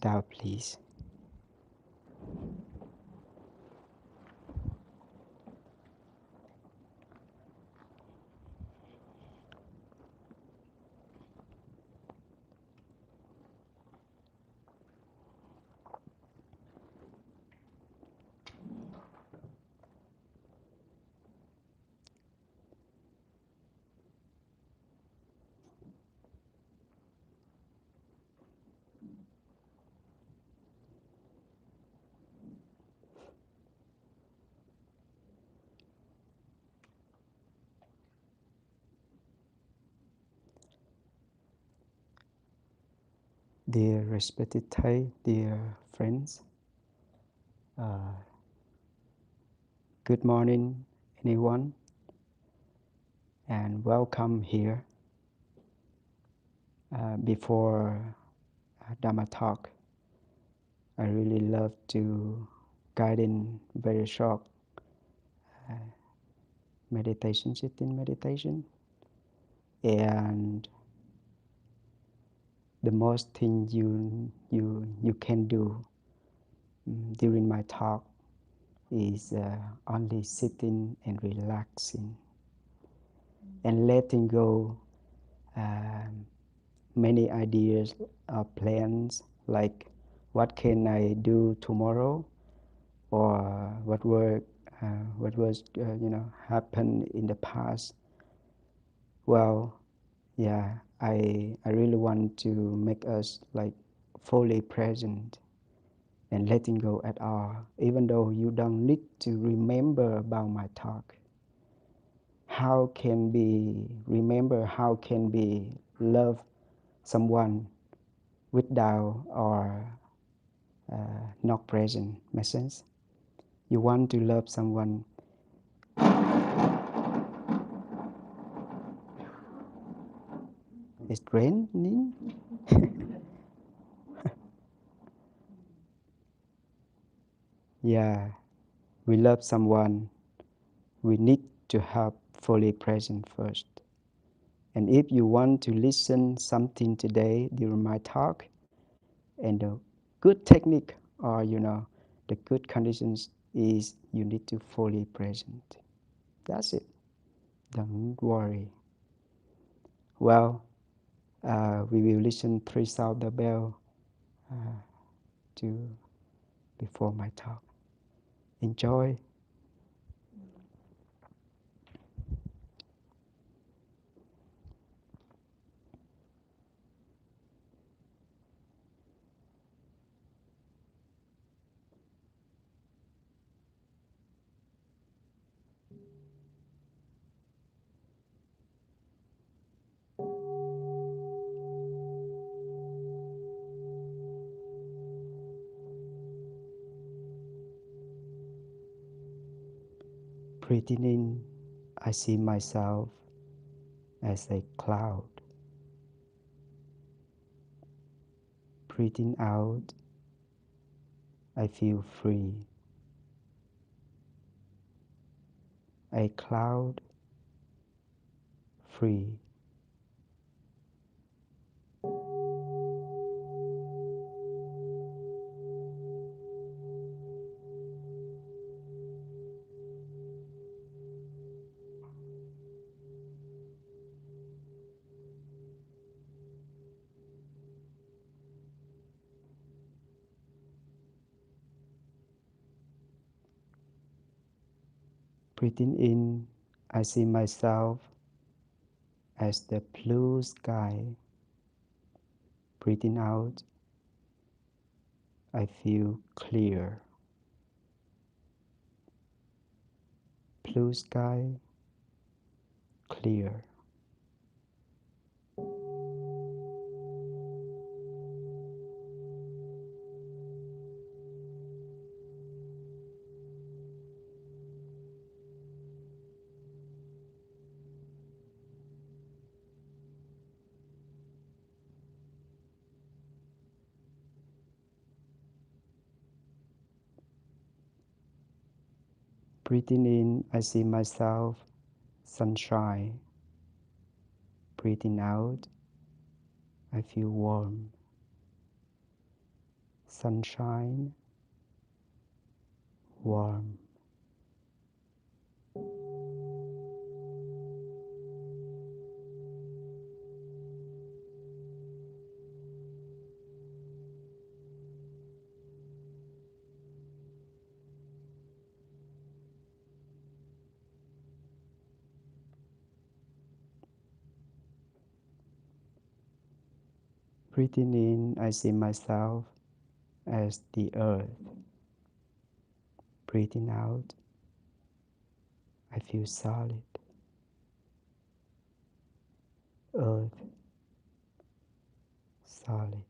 down, please. Dear respected Thầy, dear friends, uh, good morning, anyone, and welcome here. Before Dhamma talk, I really love to guide in very short meditation, sitting meditation, and the most thing you can do during my talk is only sitting and relaxing and letting go many ideas or plans like what can I do tomorrow or what was happened in the past. Well, yeah, I really want to make us like fully present and letting go at all, even though you don't need to remember about my talk. How can be remember, how can be love someone without or not present? Make sense? You want to love someone. It's raining. Yeah, we love someone. We need to have fully present first. And if you want to listen something today during my talk, and the good technique or the good conditions is you need to fully present. That's it. Don't worry. Well, we will listen three sound the bell to before my talk. Enjoy. Breathing in, I see myself as a cloud. Breathing out, I feel free. A cloud, free. Breathing in, I see myself as the blue sky. Breathing out, I feel clear. Blue sky, clear. Breathing in, I see myself sunshine. Breathing out, I feel warm. sunshine, warm. Breathing in, I see myself as the earth. Breathing out, I feel solid. Earth, solid.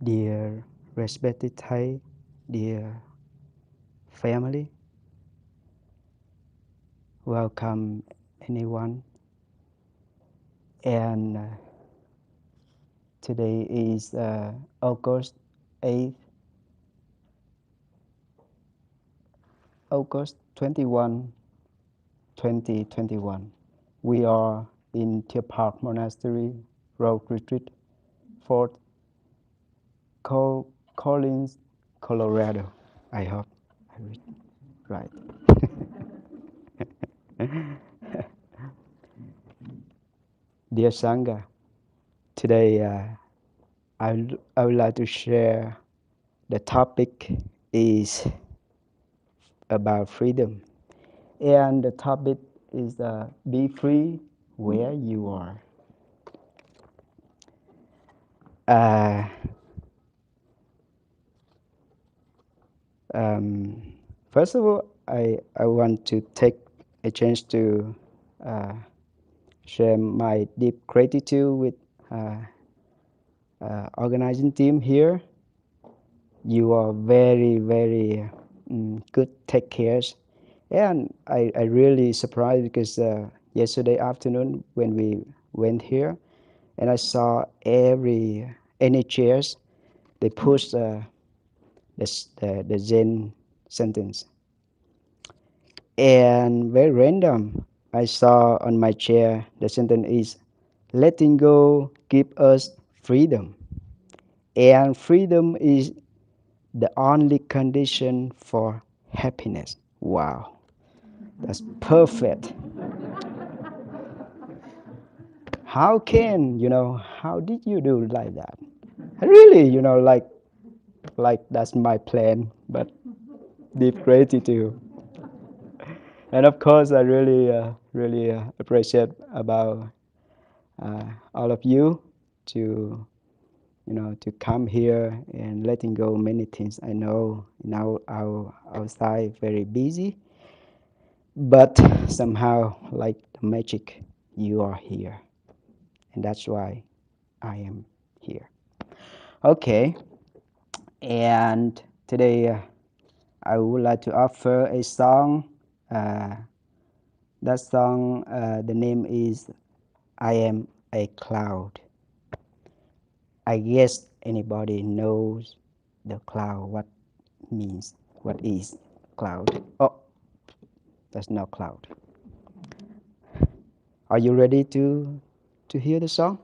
Dear respected Thai, dear family, welcome anyone. And today is August 8th, August 21, 2021. We are in Park Monastery, Road Retreat, Fort Collins, Colorado. I hope I read right. Dear Sangha, today I would like to share the topic is about freedom. And the topic is be free where you are. Uh, um, First of all, I want to take a chance to uh, share my deep gratitude with uh, organizing team here. You are very, very good take cares. And I really surprised because yesterday afternoon when we went here and I saw any chairs, they pushed the Zen sentence. And very random, I saw on my chair the sentence is, letting go give us freedom. And freedom is the only condition for happiness. Wow, that's perfect. How did you do like that? Really, like that's my plan, but deep gratitude. And of course, I really appreciate about all of you to, to come here and letting go many things. I know now our outside very busy, but somehow like the magic, you are here, and that's why I am here. Okay, and today I would like to offer a song. Uh, that song, the name is I Am a Cloud. I guess anybody knows the cloud, what means, what is cloud. Oh, that's not cloud. Are you ready to hear the song?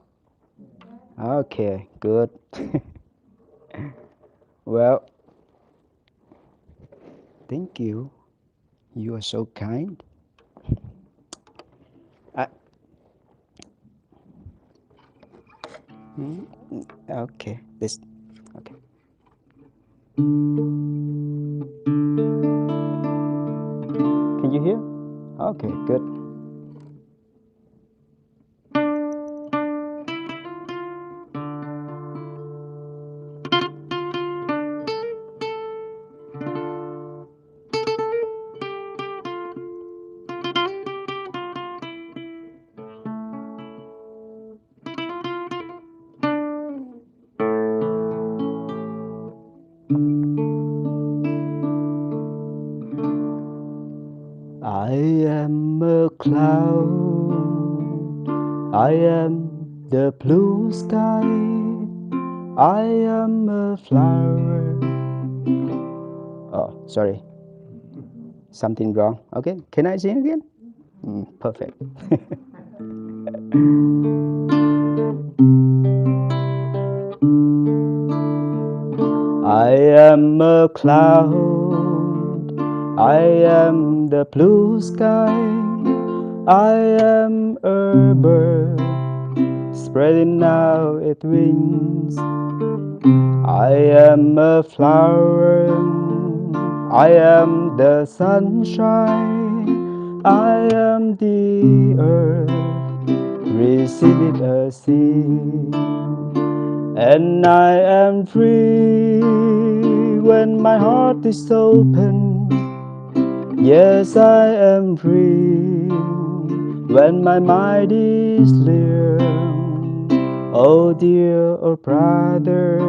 Okay, good. Well, thank you. You are so kind. I, okay, this. Okay. Can you hear? Okay, good. I am a cloud. I am the blue sky. I am a flower. Oh, sorry, something wrong. Okay, can I sing again? Perfect. I am a cloud. I am the blue sky. I am a bird spreading out its wings. I am a flower. I am the sunshine. I am the earth. Receive it a seed. And I am free when my heart is open. Yes, I am free when my mind is clear. Oh dear, oh brother,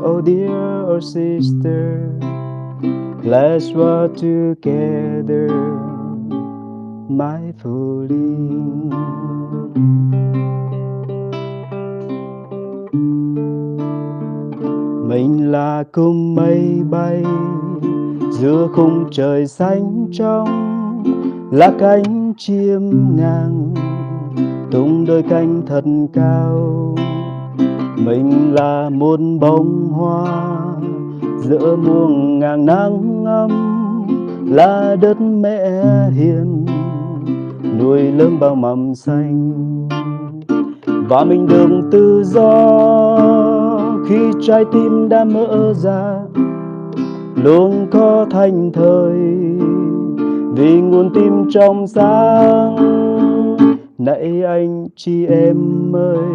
oh dear, oh sister, let's walk together, mindfully. Mình là cơn mây bay giữa khung trời xanh trong, là cánh chim ngàn tung đôi cánh thật cao. Mình là một bông hoa giữa muôn ngàn nắng ấm, là đất mẹ hiền nuôi lớn bao mầm xanh. Và mình được tự do khi trái tim đã mở ra, luôn có thành thời vì nguồn tim trong sáng. Này anh chị em ơi,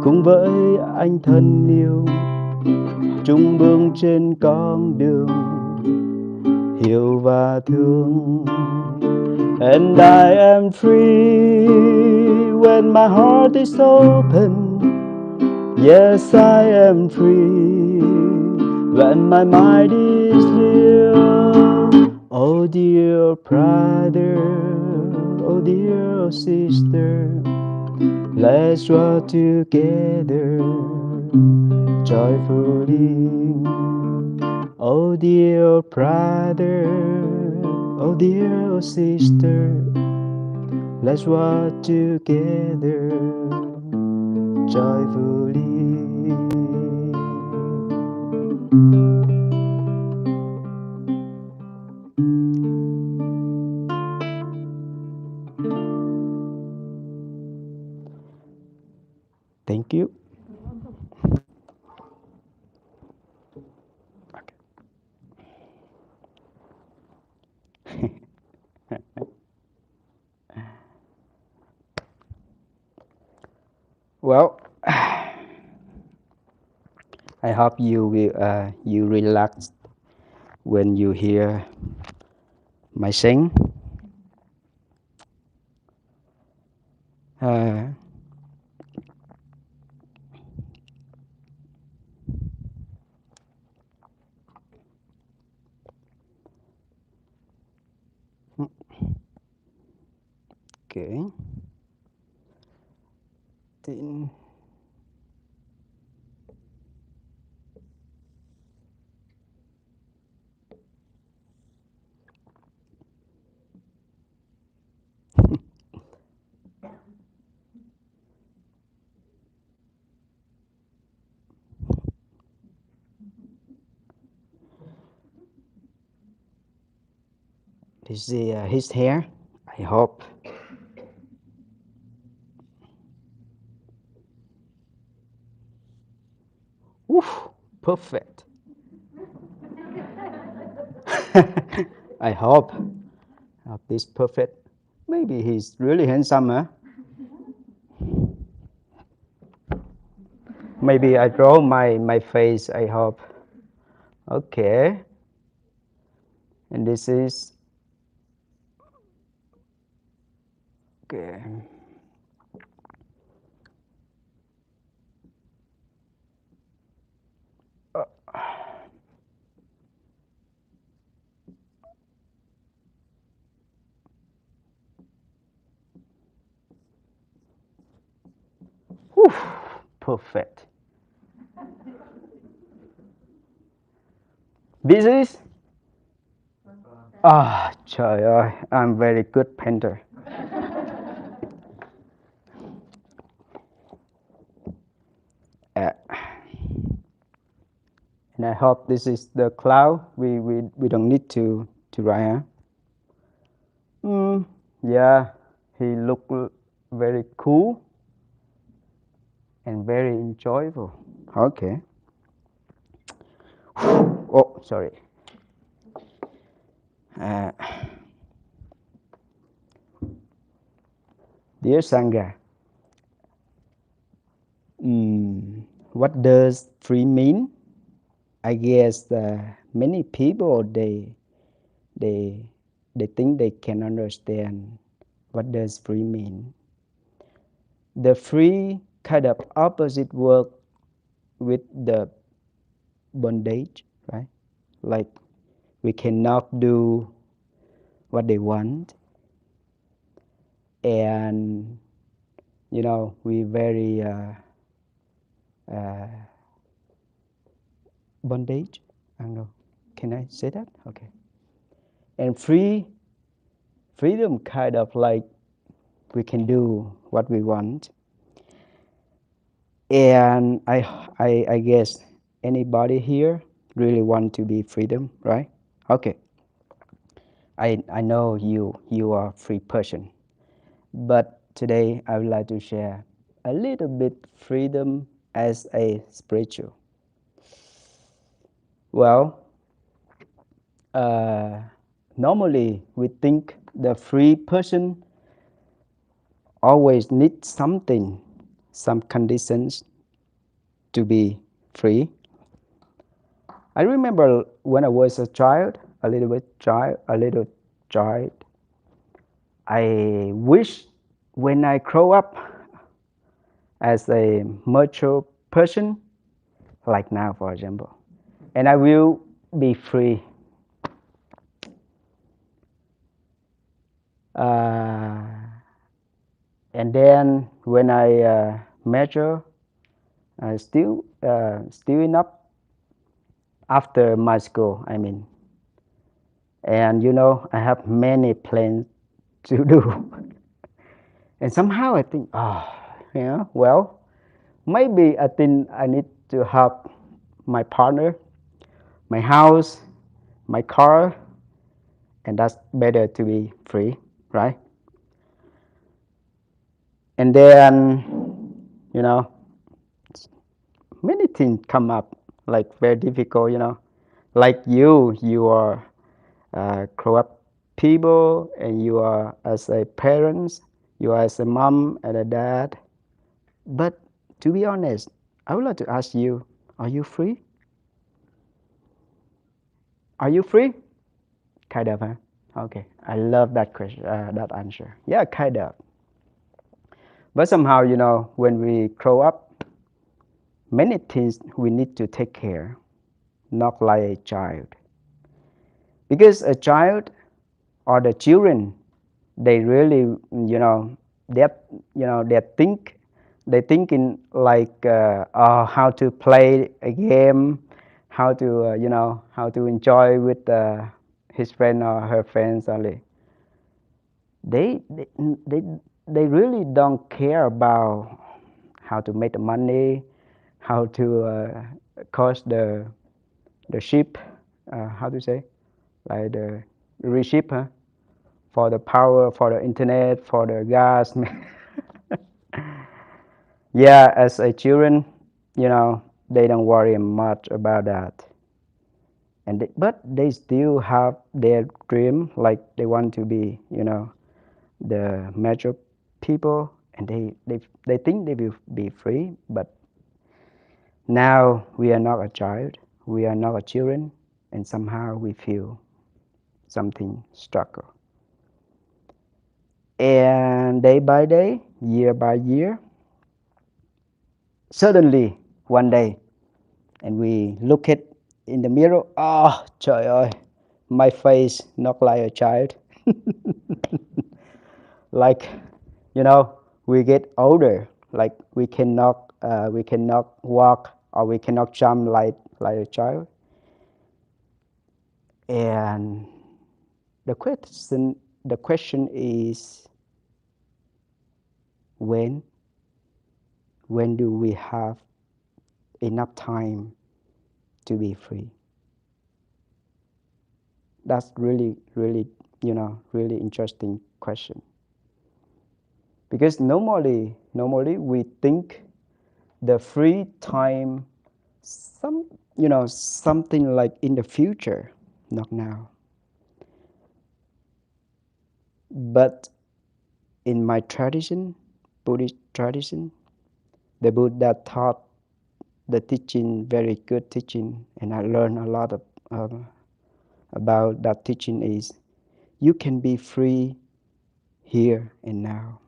cùng với anh thân yêu, chung bước trên con đường hiểu và thương. And I am free when my heart is open. Yes, I am free when my mind is clear. Oh dear brother, oh dear sister, let's walk together joyfully. Oh dear brother, oh dear sister, let's walk together joyfully. Thank you. Well, I hope you will you relax when you hear my sing. Uh, okay. Then this is his hair. I hope. Oof, perfect. I hope. this perfect. Maybe he's really handsome, huh? Maybe I draw my face, I hope. Okay. And this is okay. Whew, perfect. This is trời ơi, I'm very good painter. Uh, and I hope this is the cloud. We don't need to write. Huh? Yeah, he looked very cool and very enjoyable. Okay. Oh, sorry. Uh, Dear Sangha, what does free mean? I guess many people they they think they can understand what does free mean. The free kind of opposite work with the bondage, right? Like we cannot do what they want, and we very uh, bondage. I don't know. Can I say that? Okay. And freedom kind of like we can do what we want, and I guess anybody here really want to be freedom, right? Okay. I know you are a free person, but today I would like to share a little bit freedom as a spiritual. Well, uh, normally we think the free person always needs something, some conditions to be free. I remember when I was a child, a little child. I wish when I grow up as a mature person, like now, for example, and I will be free. Uh, and then when I measure, still enough after my school. I mean, and I have many plans to do, and somehow I think, well, maybe I think I need to have my partner, my house, my car, and that's better to be free, right? And then, you know, many things come up like very difficult, like you are grow up people, and you are as a parents, you are as a mom and a dad. But to be honest, I would like to ask you, are you free? Are you free? Kind of, huh? Okay, I love that question, that answer. Yeah, kind of. But somehow, when we grow up, many things we need to take care, not like a child. Because a child or the children, they really, they, they thinking like how to play a game, how to, how to enjoy with his friend or her friends only. They, they, they, they really don't care about how to make the money, how to cost the ship, how to say, like the reship, huh? For the power, for the internet, for the gas. Yeah, as a children, they don't worry much about that. but they still have their dream, like they want to be, the major people, and they think they will be free. But now we are not a child, we are not a children, and somehow we feel something struggle. And day by day, year by year, suddenly one day, and we look at in the mirror, trời ơi, my face not like a child. Like, we get older, like we cannot walk or we cannot jump like a child. And the question is, when when do we have enough time to be free? That's really, really, really interesting question. Because normally we think the free time, something like in the future, not now. But in my tradition, Buddhist tradition, the Buddha taught the teaching, very good teaching, and I learned a lot about that teaching is, you can be free here and now.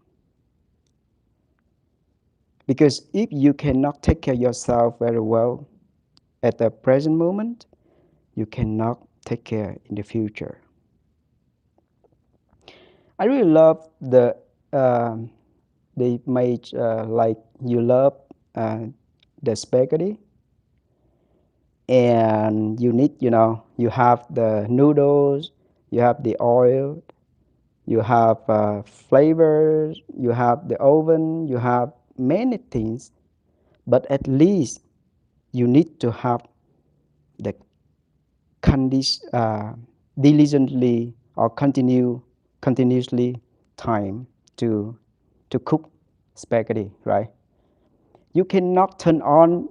Because if you cannot take care of yourself very well at the present moment, you cannot take care in the future. I really love they made like you love the spaghetti, and you need, you have the noodles, you have the oil, you have flavors, you have the oven, you have many things, but at least you need to have the diligently or continuously time to cook spaghetti, right? You cannot turn on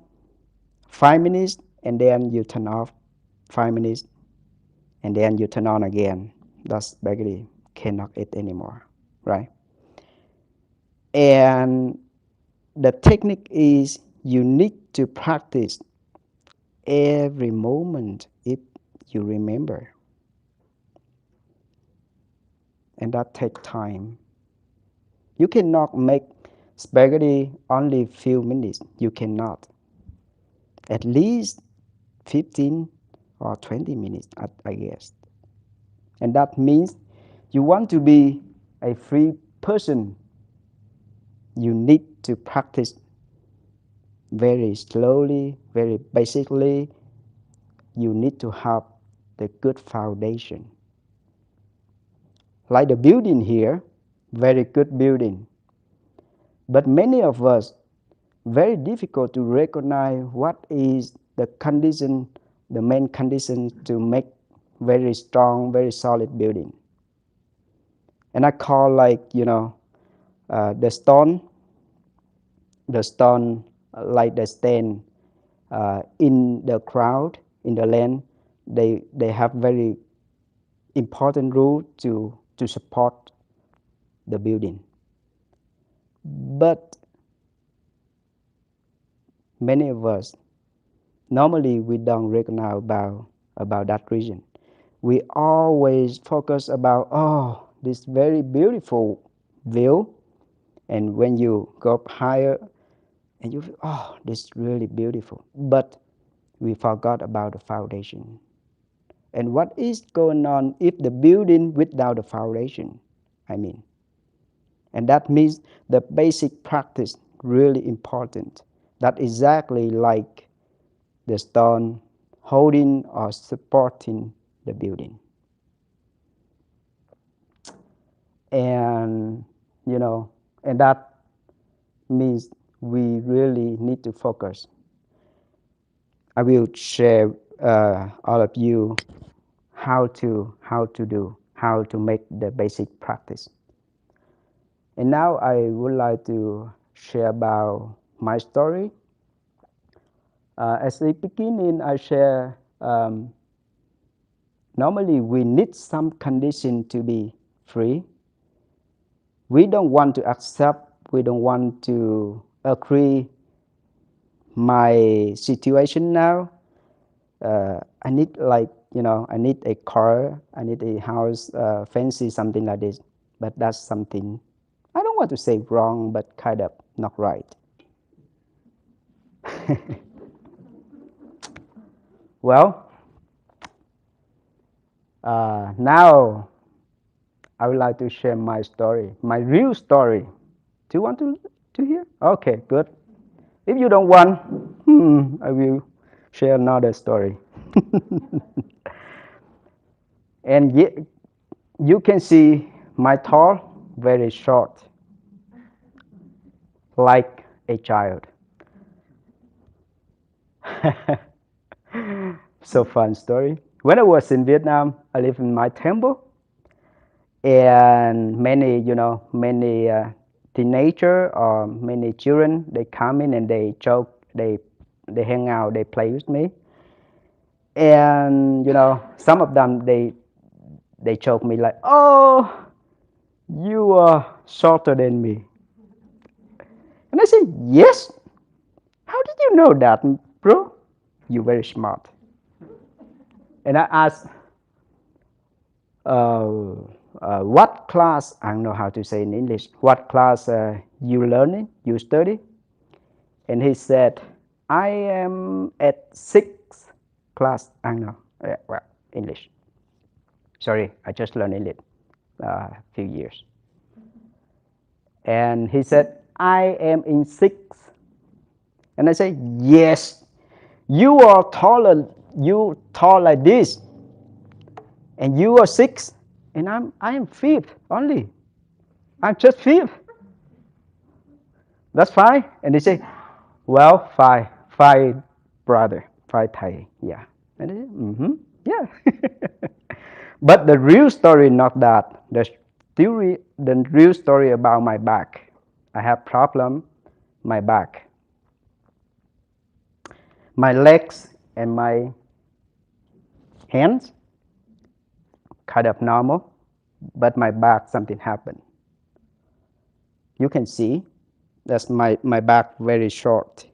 5 minutes and then you turn off 5 minutes and then you turn on again. That spaghetti cannot eat anymore, right? And the technique is, you need to practice every moment if you remember, and that takes time. You cannot make spaghetti only few minutes. You cannot. At least 15 or 20 minutes, I guess. And that means you want to be a free person, you need to practice very slowly, very basically. You need to have the good foundation. Like the building here, very good building. But many of us, very difficult to recognize what is the condition, the main condition to make very strong, very solid building. And I call, like, the stone, like the stand in the crowd, in the land. They have very important rule to support the building. But many of us, normally we don't recognize about that reason. We always focus about, this very beautiful view, and when you go up higher and you feel, this is really beautiful, but we forgot about the foundation. And what is going on if the building without the foundation? And that means the basic practice really important. That exactly like the stone holding or supporting the building. And and that means we really need to focus. I will share all of you how to make the basic practice. And now I would like to share about my story. As a beginning, I share Normally, we need some condition to be free. We don't want to accept, we don't want to agree my situation now. I need like, I need a car, I need a house, fancy, something like this. But that's something, I don't want to say wrong, but kind of not right. Well, now I would like to share my story, my real story. Do you want to hear? Okay, good. If you don't want, I will share another story. And you can see my tall, very short, like a child. So fun story. When I was in Vietnam, I lived in my temple, and many teenager or many children, they come in and they joke, they hang out, they play with me, and some of them they joke me like, oh, you are shorter than me, and I say, yes. How did you know that, bro? You very smart. And I asked, uh, what class, I don't know how to say in English, what class you learning, you study? And he said, I am at sixth class. I don't know, well, English. Sorry, I just learned English a few years. And he said, I am in sixth. And I say, yes, you are taller, you tall like this, and you are six, and I am fifth only. I'm just fifth. That's fine. And they say, well, five brother, five Thai, yeah. And they say, yeah. But the real story, not that. The real story about my back. I have problem, my back, my legs and my hands, kind of normal, but my back something happened. You can see that's my back very short.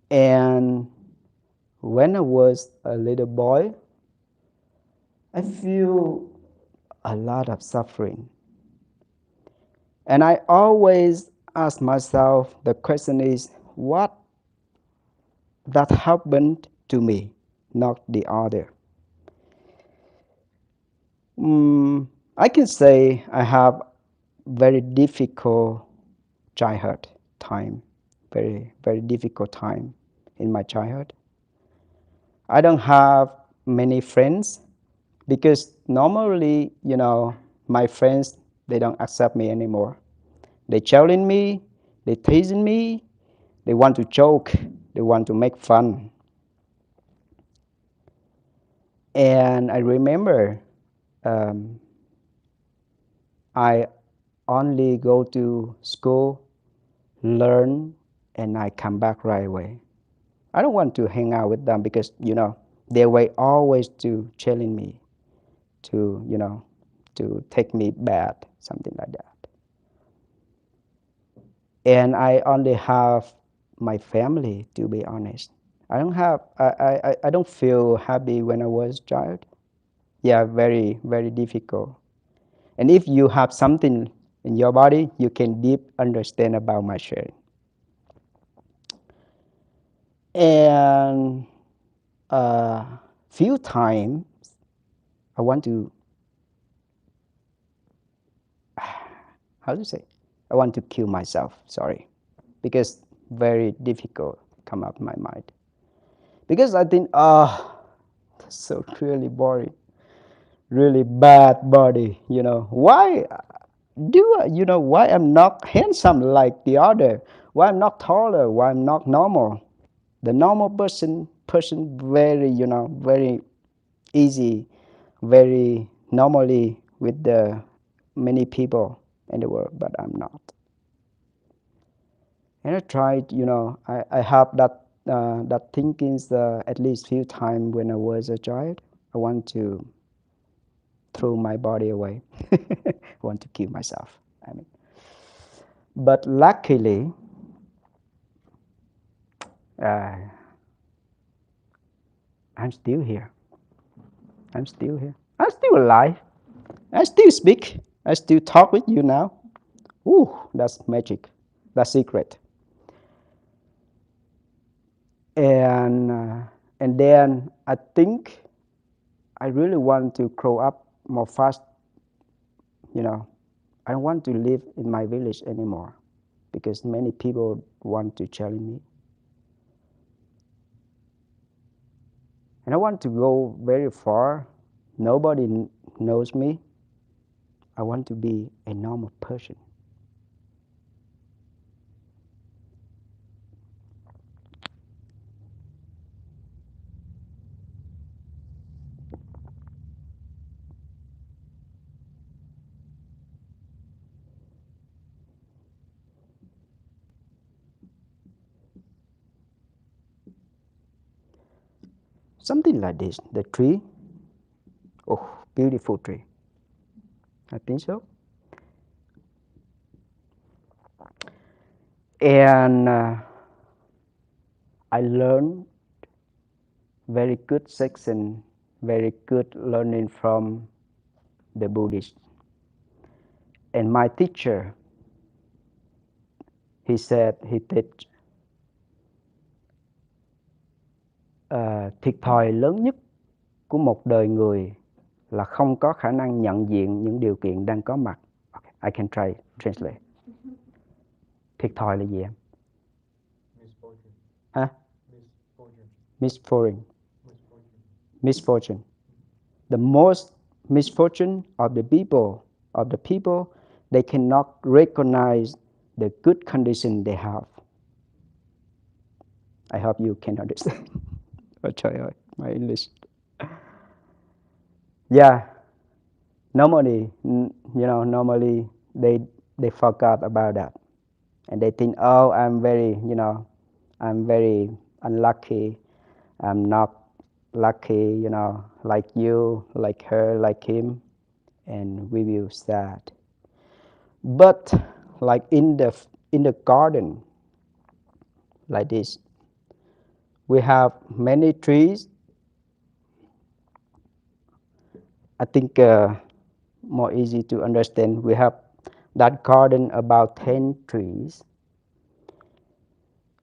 And when I was a little boy, I feel a lot of suffering. And I always ask myself, the question is, what that happened to me, not the other? I can say I have very difficult childhood time, very, very difficult time in my childhood. I don't have many friends because normally, my friends, they don't accept me anymore. They challenge me, they teasing me, they want to joke, they want to make fun. And I remember um, I only go to school, learn, and I come back right away. I don't want to hang out with them because, they were always to challenge me, to, to take me bad, something like that. And I only have my family, to be honest. I don't feel happy when I was a child. Yeah, very, very difficult. And if you have something in your body, you can deep understand about my sharing. And few times I want to, how to say, I want to kill myself, sorry, because very difficult come up my mind. Because I think, that's so really boring, really bad body, Why why I'm not handsome like the other? Why I'm not taller? Why I'm not normal? The normal person very, very easy, very normally with the many people in the world, but I'm not. And I tried, I have that thinkings at least few times when I was a child. I want to throw my body away. I want to kill myself. I mean, but luckily, uh, I'm still here. I'm still here. I'm still alive. I still speak. I still talk with you now. Ooh, that's magic. That's secret. And uh, and then I think I really want to grow up more fast. You know, I don't want to live in my village anymore because many people want to challenge me. And I want to go very far. Nobody knows me. I want to be a normal person. Something like this. The tree. Oh, beautiful tree. I think so. And I learned very good section, very good learning from the Buddhist. And my teacher, he said, he teach thiệt thòi lớn nhất của một đời người là không có khả năng nhận diện những điều kiện đang có mặt. Okay, I can try translate. Thiệt thòi là gì em? Misfortune. Hả? Misfortune. Misfortune. Misfortune. The most misfortune of the people, they cannot recognize the good condition they have. I hope you can understand. Oh, trời ơi, my English. Yeah, normally they forgot about that, and they think, oh, I'm very unlucky. I'm not lucky, like you, like her, like him, and we will sad. But like in the garden, like this, we have many trees. I think more easy to understand. We have that garden about 10 trees,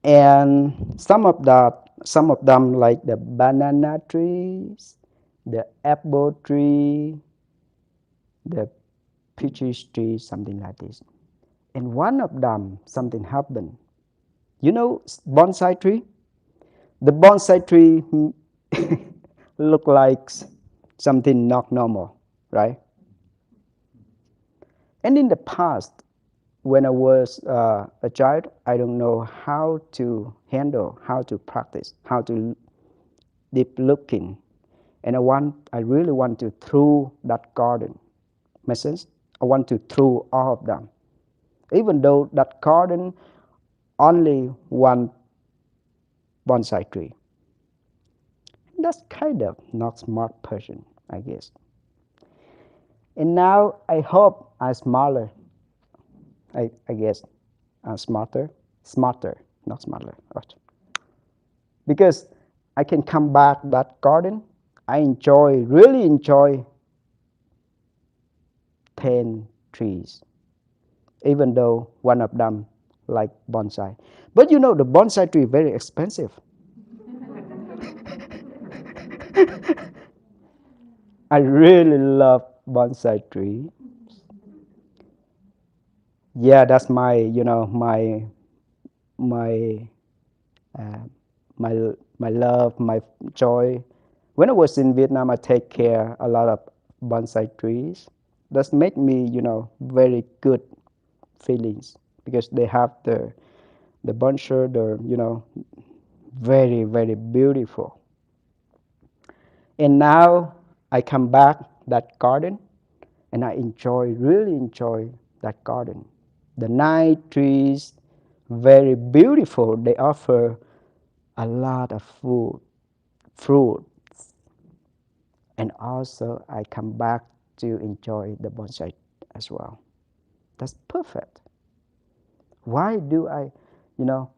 and some of them like the banana trees, the apple tree, the peaches tree, something like this. And one of them, something happened. You know, bonsai tree. The bonsai tree look like something not normal, right? And in the past, when I was a child, I don't know how to handle, how to practice, how to deep looking, and I really want to throw that garden. Make sense? I want to throw all of them, even though that garden only one bonsai tree. That's kind of not smart person, I guess. And now I hope I'm smaller. I guess I'm smarter, not smaller. Right. Because I can come back that garden. I really enjoy 10 trees, even though one of them like bonsai. But you know the bonsai tree is very expensive. I really love bonsai tree. Yeah, that's my uh, my love, my joy. When I was in Vietnam, I take care a lot of bonsai trees. That make me, very good feelings because they have the buncher, very very beautiful. And now I come back that garden, and I really enjoy that garden. The night trees, very beautiful. They offer a lot of fruit. And also I come back to enjoy the bonsai as well. That's perfect. Why do I,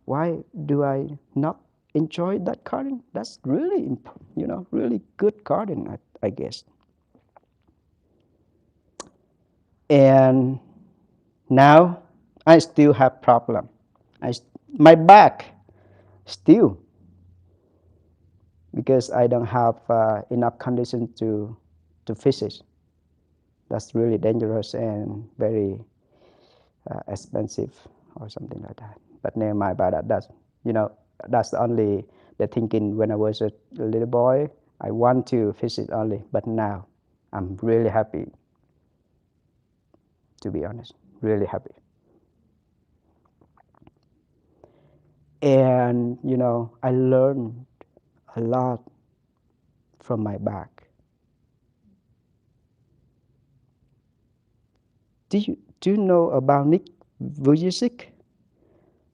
why do I not enjoy that garden? That's really, really good garden, I guess. And now I still have problem. My back still, because I don't have enough condition to visit. That's really dangerous and very expensive or something like that. But never mind about that. You know, that's only the thinking when I was a little boy. I want to visit only, but now I'm really happy. To be honest, really happy. And I learned a lot from my back. Do you know about Nick Vujicic?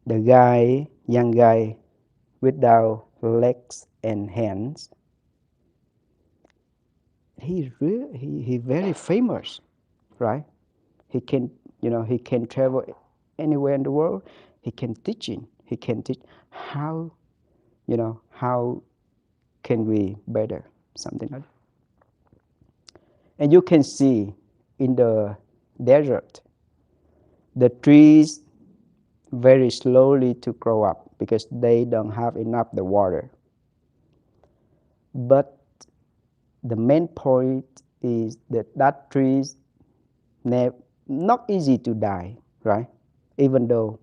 The young guy without legs and hands. He very famous, right? He can he can travel anywhere in the world. He can teach how how can we better something like that. And you can see in the desert the trees very slowly to grow up because they don't have enough the water. But the main point is that trees not easy to die, right? Even though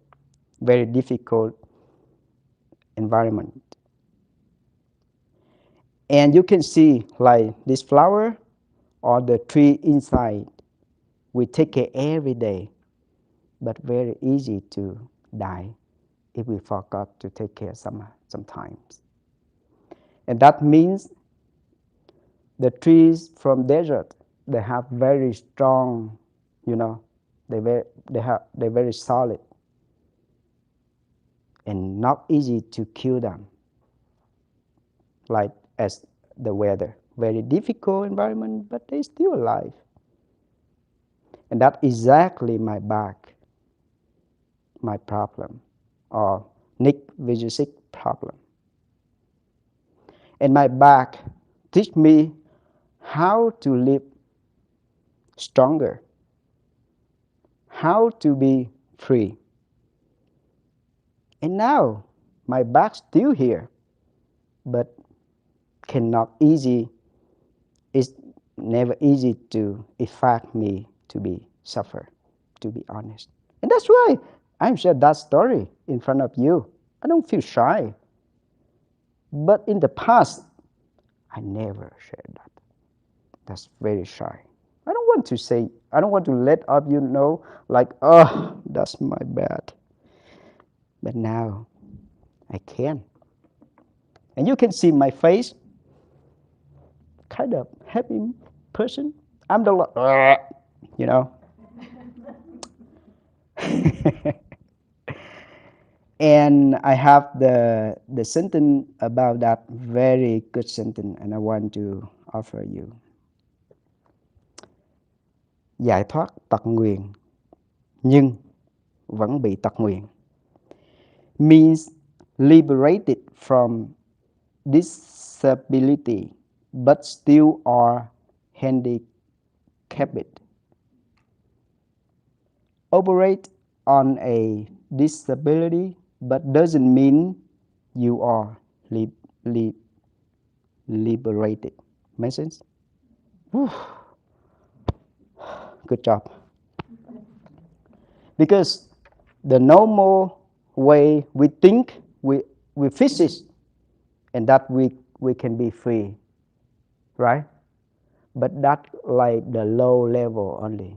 very difficult environment. And you can see like this flower or the tree inside. We take care every day, but very easy to die if we forgot to take care sometimes. And that means the trees from desert, they have very strong, you know, they're very solid and not easy to kill them. Like as the weather, very difficult environment, but they still alive. And that's exactly my back, my problem, or Nick Vujicic problem. And my back teach me how to live stronger, how to be free. And now my back still here, but cannot easy. It's never easy to affect me to be suffer, to be honest. And that's why I'm share that story in front of you. I don't feel shy. But in the past, I never shared that. That's very shy. I don't want to let up you know, like, oh, that's my bad. But now I can. And you can see my face, kind of happy person. I'm the, you know. And I have the sentence about that, very good sentence, and I want to offer you. Giải thoát tật nguyền nhưng vẫn bị tật nguyền means liberated from disability but still are handicapped. Operate on a disability but doesn't mean you are liberated. Make sense? Whew. Good job. Because the normal way we think, we fix it, and that we can be free, right? But that like the low level only.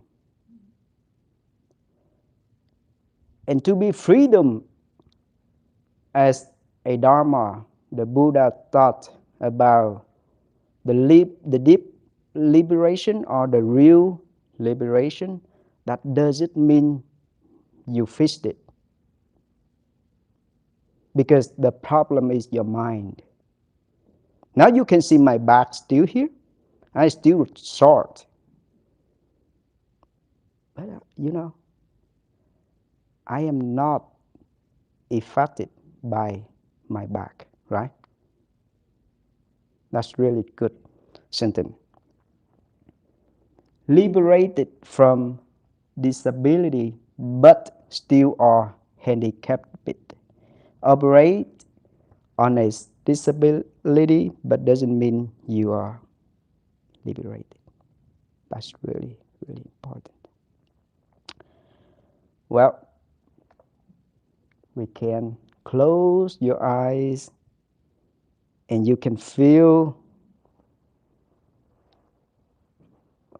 And to be freedom as a Dharma, the Buddha taught about the deep liberation or the real liberation, that doesn't mean you fixed it. Because the problem is your mind. Now you can see my back still here. I still short, but I am not affected by my back, right? That's really good sentence. Liberated from disability, but still are handicapped. Operate on a disability, but doesn't mean you are liberated. That's really, really important. Well, we can close your eyes and you can feel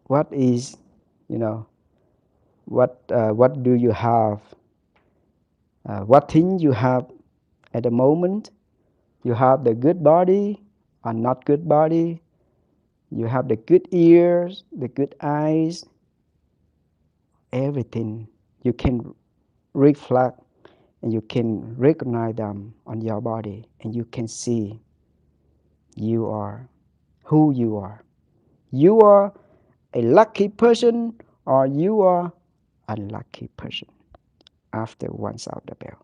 what is, you know, what do you have, what thing you have at the moment. You have the good body or not good body. You have the good ears, the good eyes, everything. You can reflect and you can recognize them on your body and you can see you are who you are. You are a lucky person or you are unlucky person after one sound the bell.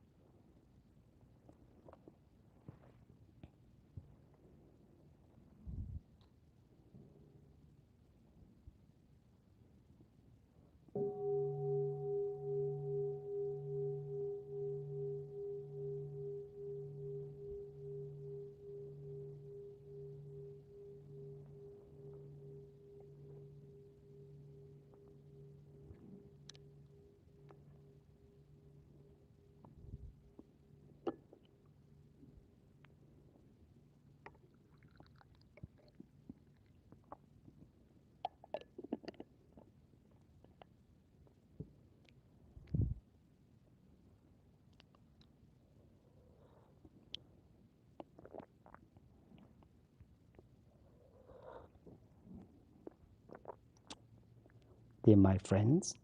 Dear my friends,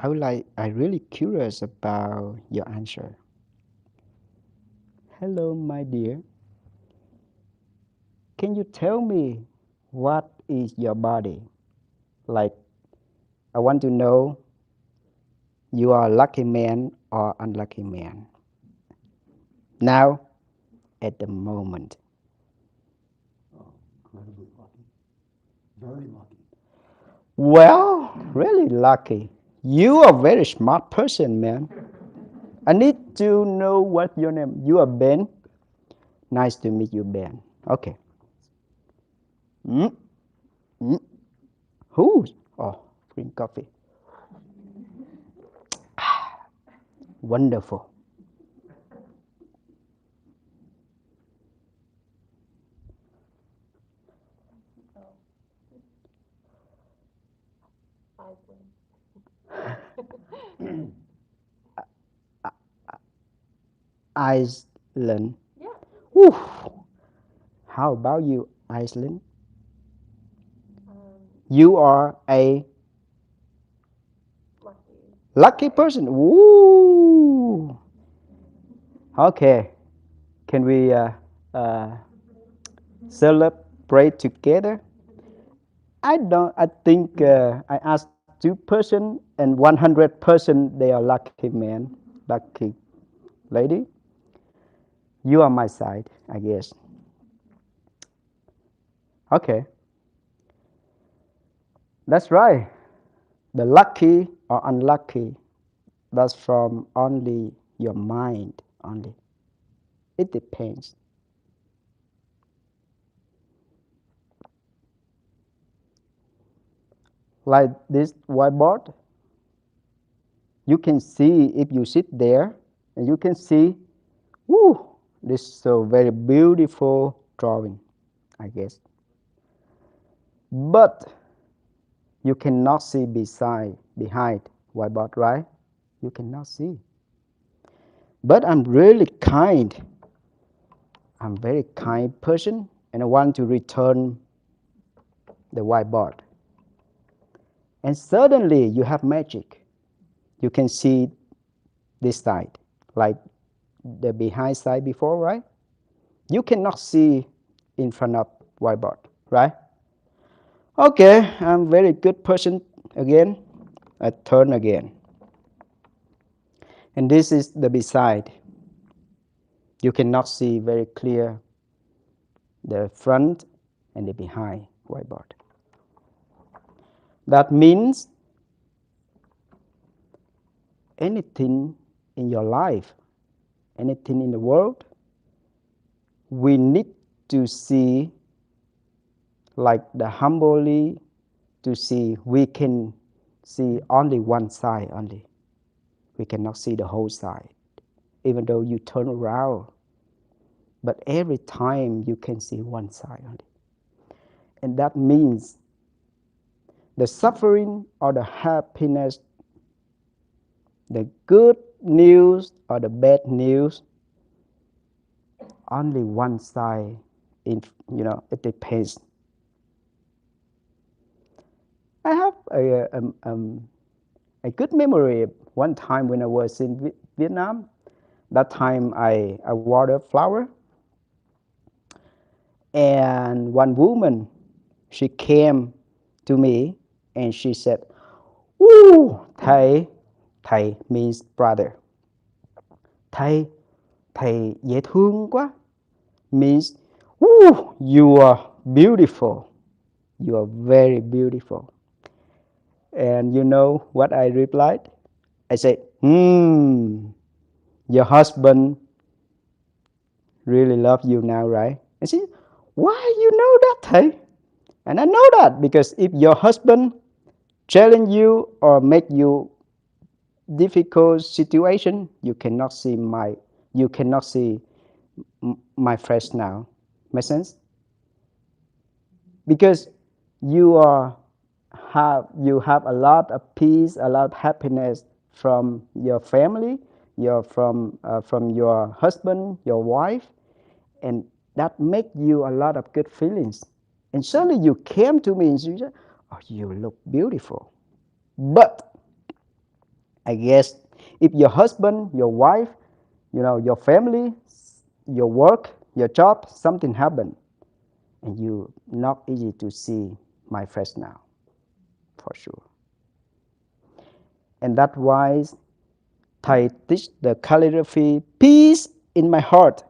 I really curious about your answer. Hello my dear, can you tell me what is your body? Like I want to know you are a lucky man or unlucky man. Now at the moment. Incredibly lucky. Very lucky. Well, really lucky. You are a very smart person, man. I need to know what your name. You are Ben. Nice to meet you, Ben. Okay. Mm, mm. Who? Oh, green coffee. Wonderful. Iceland. Woo. How about you, Iceland? You are a lucky person. Woo. Okay. Can we uh, celebrate together? I don't. I think I asked 2% and 100% they are lucky man, lucky lady. You are my side, I guess. Okay, that's right. The lucky or unlucky, that's from only your mind only. It depends. Like this whiteboard, you can see if you sit there, and you can see, whoo, this is so very beautiful drawing, I guess. But you cannot see behind whiteboard, right? You cannot see. But I'm really kind. I'm very kind person, and I want to return the whiteboard. And suddenly you have magic. You can see this side, like the behind side before, right? You cannot see in front of whiteboard, right? Okay, I'm very good person again. I turn again. And this is the beside. You cannot see very clear the front and the behind whiteboard. That means anything in your life, anything in the world, we need to see like the humbly to see. We can see only one side only. We cannot see the whole side. Even though you turn around, but every time you can see one side only. And that means the suffering or the happiness, the good news or the bad news, only one side. It depends. I have a good memory. One time when I was in Vietnam, that time I water flower, and one woman, she came to me and she said, "Ooh, thầy," thầy means brother. Thầy, thầy dễ thương quá, means, "Ooh, you are beautiful. You are very beautiful." And you know what I replied? I said, your husband really love you now, right? And she, why you know that, thầy? And I know that because if your husband challenge you or make you difficult situation, you cannot see my face now. Make sense? Because you are you have a lot of peace, a lot of happiness from your family, from your husband, your wife, and that make you a lot of good feelings. And suddenly you came to me and you said, "Oh, you look beautiful." But I guess if your husband, your wife, your family, your work, your job, something happened, and you not easy to see my face now, for sure. And that's why Thầy teach the calligraphy, peace in my heart,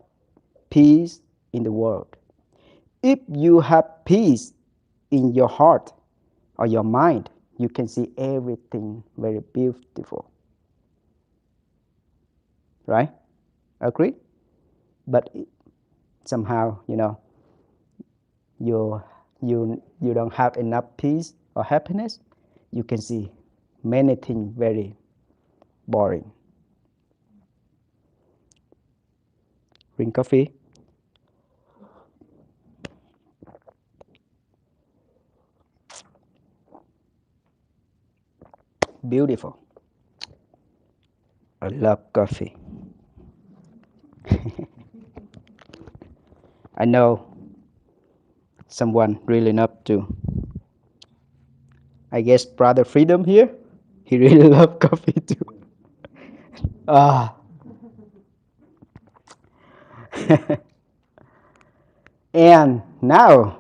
peace in the world. If you have peace in your heart or your mind, you can see everything very beautiful. Right? Agree? But somehow, you you don't have enough peace or happiness, you can see many things very boring. Drink coffee. Beautiful. I love coffee. I know someone really love too. I guess brother Freedom here, he really love coffee too. Ah, and now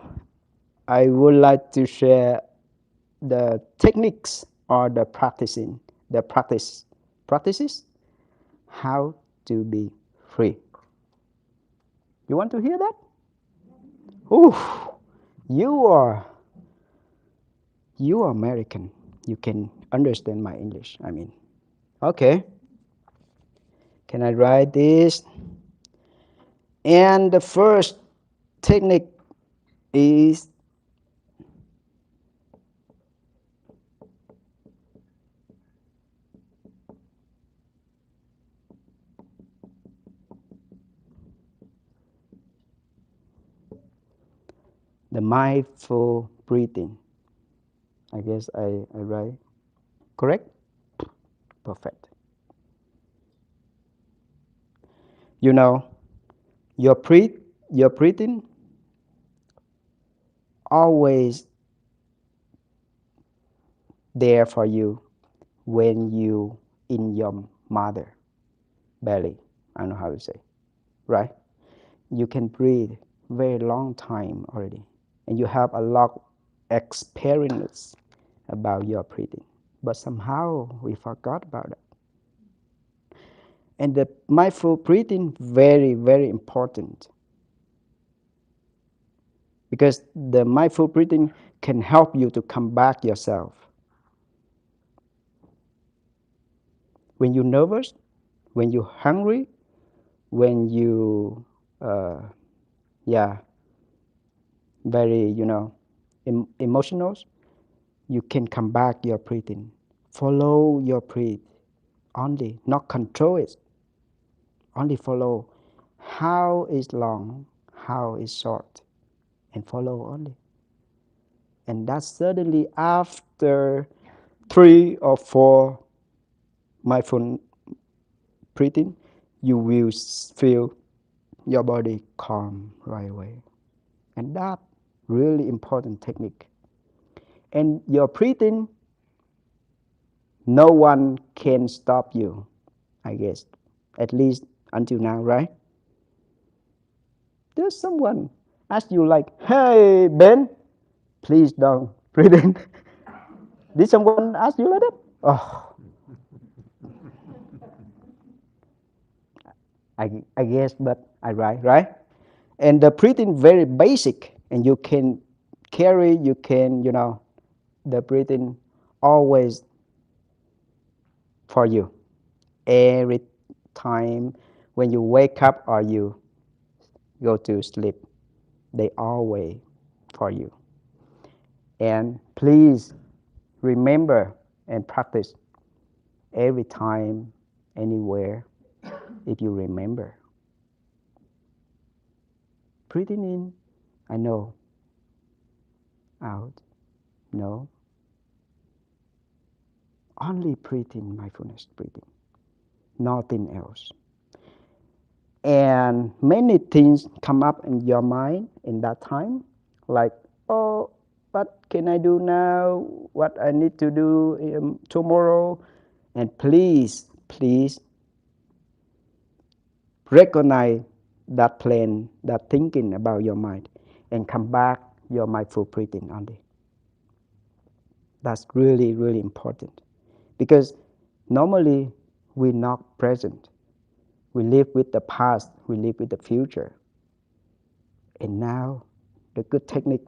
I would like to share the techniques or the practices how to be free. You want to hear that? Ooh, you are you are American. You can understand my English. I mean, okay. Can I write this? And the first technique is the mindful breathing. I guess I write correct? Perfect. You know, your your breathing always there for you when you in your mother belly. I don't know how to say, right? You can breathe very long time already. and you have a lot of experience about your breathing. But somehow we forgot about it. And the mindful breathing very, very important because the mindful breathing can help you to come back yourself. When you're nervous, when you're hungry, when you, uh, yeah, very, emotional, you can come back your breathing. Follow your breath only, not control it. Only follow how is long, how is short, and follow only. And that's suddenly after 3 or 4 mindful breathing, you will feel your body calm right away. And that really important technique. And your breathing, no one can stop you, I guess, at least until now, right? There's someone ask you like, hey, Ben, please don't breathe in. Did someone ask you like that? Oh, I guess, but I right? And the breathing very basic, and you can carry, you can, the breathing always for you. Every time when you wake up or you go to sleep, they always for you. And please remember and practice every time, anywhere, if you remember. Breathing in, I know. Out, no. Only breathing, mindfulness breathing, nothing else. And many things come up in your mind in that time, like, oh, what can I do now? What I need to do tomorrow? And please recognize that plan, that thinking about your mind, and come back your mindful breathing only. That's really, really important. Because normally we're not present. We live with the past, we live with the future. And now the good technique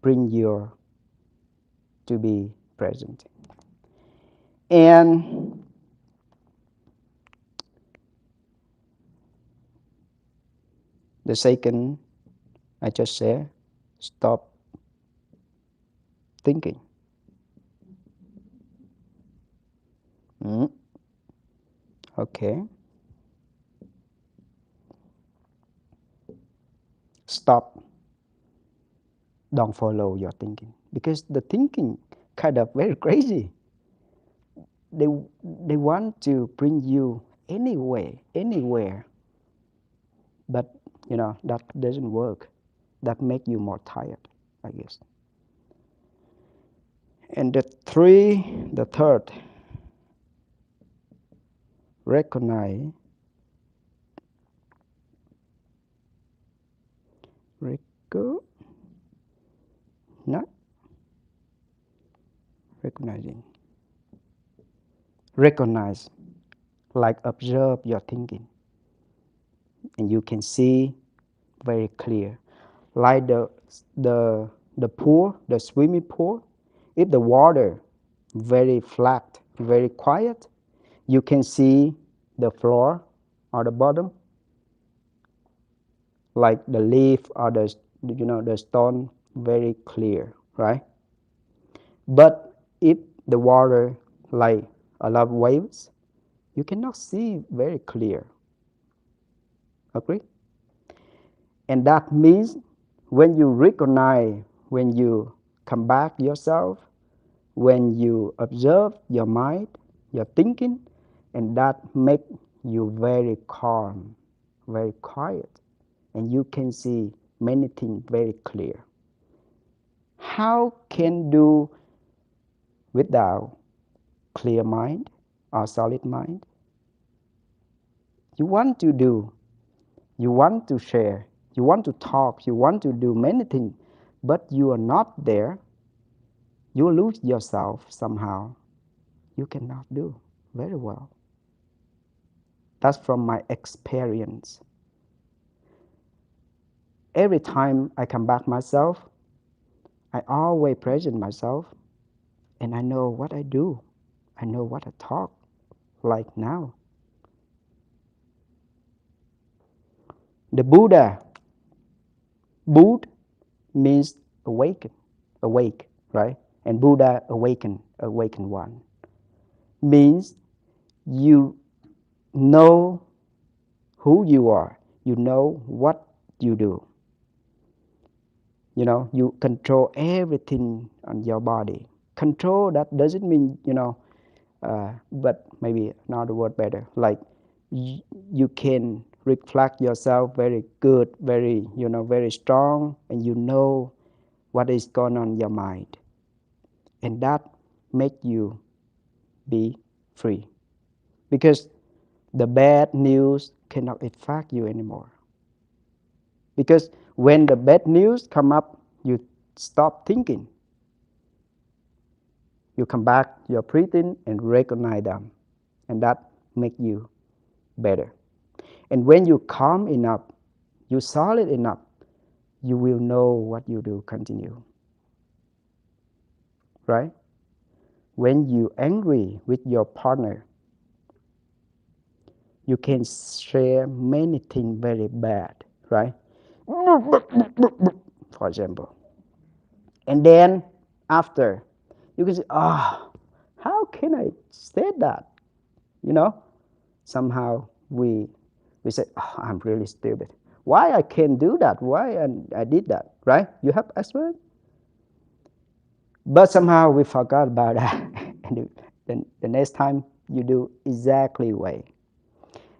bring you to be present. And the second, I just said, stop thinking. Mm, okay. Stop. Don't follow your thinking. Because the thinking kind of very crazy. They, they want to bring you anywhere. But, that doesn't work. That make you more tired, I guess. And the third, recognize, reco, not recognizing, recognize, like observe your thinking, and you can see very clear, like the pool, the swimming pool. If the water very flat, very quiet, you can see the floor or the bottom, like the leaf or the stone, very clear, right? But if the water like a lot of waves, you cannot see very clear. Agree? And that means when you recognize, when you come back yourself, when you observe your mind, your thinking, and that make you very calm, very quiet, and you can see many things very clear. How can do without clear mind or solid mind? You want to do, you want to share, you want to talk, you want to do many things, but you are not there, you lose yourself somehow. You cannot do very well. That's from my experience. Every time I come back myself, I always present myself, and I know what I do. I know what I talk like now. The Buddha, Bud means awaken, awake, right? And Buddha, awaken, awaken one, means you know who you are. You know what you do. You control everything on your body. Control, that doesn't mean, but maybe another word better, like you can reflect yourself very good, very, very strong, and you know what is going on in your mind, and that make you be free, because the bad news cannot affect you anymore. Because when the bad news come up, you stop thinking. You come back, you're breathing and recognize them. And that make you better. And when you calm enough, you solid enough, you will know what you do continue. Right? When you angry with your partner, you can share many things very bad, right? For example. And then after, you can say, oh, how can I say that? You know, somehow we say, oh, I'm really stupid. Why I can't do that? Why I did that, right? You have experience? But somehow we forgot about that. And then the next time you do exactly way.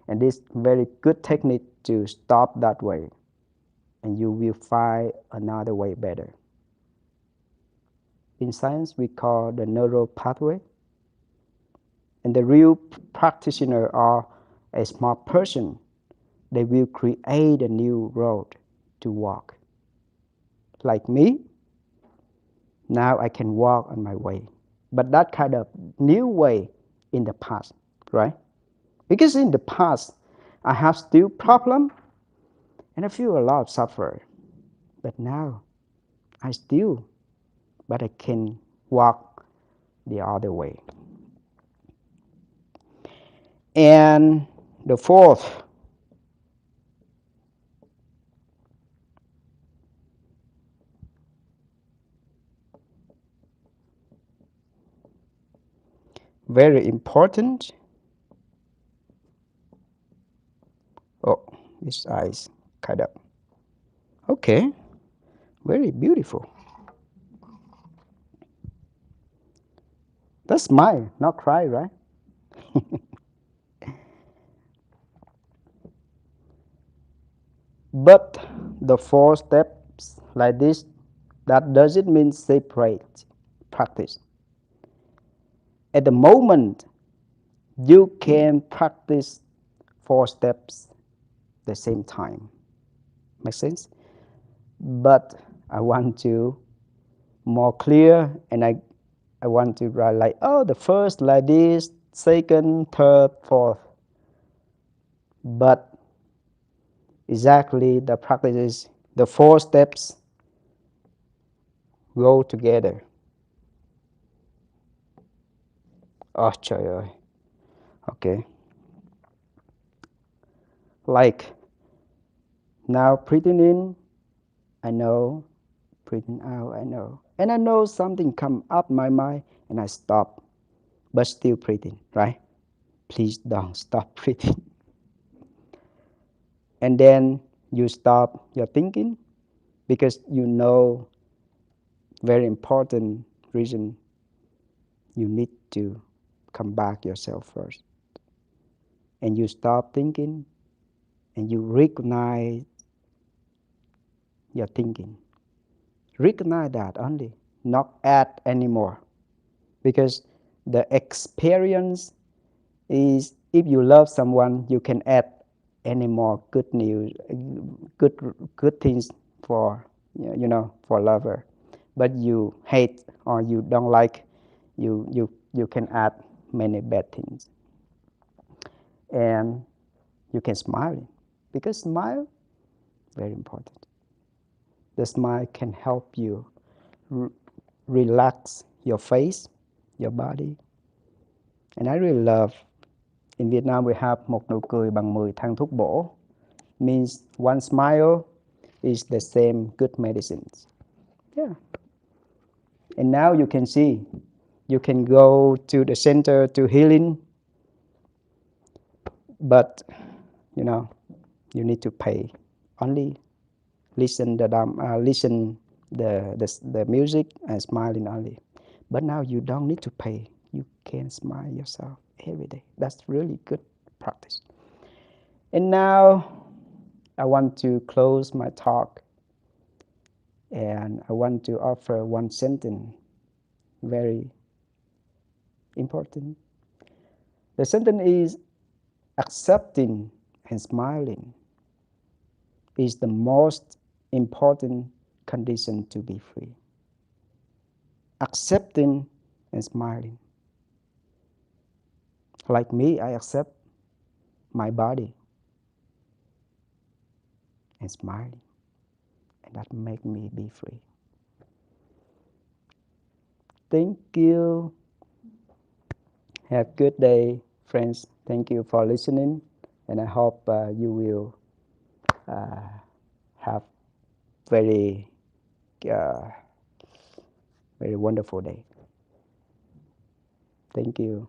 And this very good technique to stop that way. And you will find another way better. In science, we call the neural pathway. And the real practitioner are a smart person. They will create a new road to walk. Like me, now I can walk on my way. But that kind of new way in the past, right? Because in the past, I have still problem and I feel a lot of suffer. But now, I still, but I can walk the other way. And the fourth, very important. Oh, this eyes cut up. Okay, very beautiful. That's smile, not cry, right? But the four steps like this, that doesn't mean separate practice. At the moment, you can practice four steps the same time. Make sense? But I want to more clear, and I want to write like, oh, the first like this, second, third, fourth. But exactly the practice is the four steps go together. Oh, trời ơi. Okay. Like now breathing in, I know. Breathing out, I know. And I know something come up my mind and I stop, but still breathing, right? Please don't stop breathing. And then you stop your thinking because you know very important reason you need to come back yourself first. And you stop thinking and you recognize your thinking. Recognize that only, not add anymore. Because the experience is if you love someone, you can add any more good news, good things for for lover, but you hate or you don't like, you can add many bad things. And you can smile, because smile very important. The smile can help you r- relax your face, your body. And I really love, in Vietnam we have một nụ cười bằng 10 thang thuốc bổ, means one smile is the same good medicines. Yeah. And now you can see, you can go to the center to healing, but you know you need to pay. Only listen the music and smiling only. But now you don't need to pay. You can smile yourself every day. That's really good practice. And now I want to close my talk, and I want to offer one sentence, very important. The sentence is, accepting and smiling is the most important condition to be free. Accepting and smiling. Like me, I accept my body and smiling, and that make me be free. Thank you. Have a good day, friends. Thank you for listening, and I hope you will have very uh, very wonderful day. Thank you.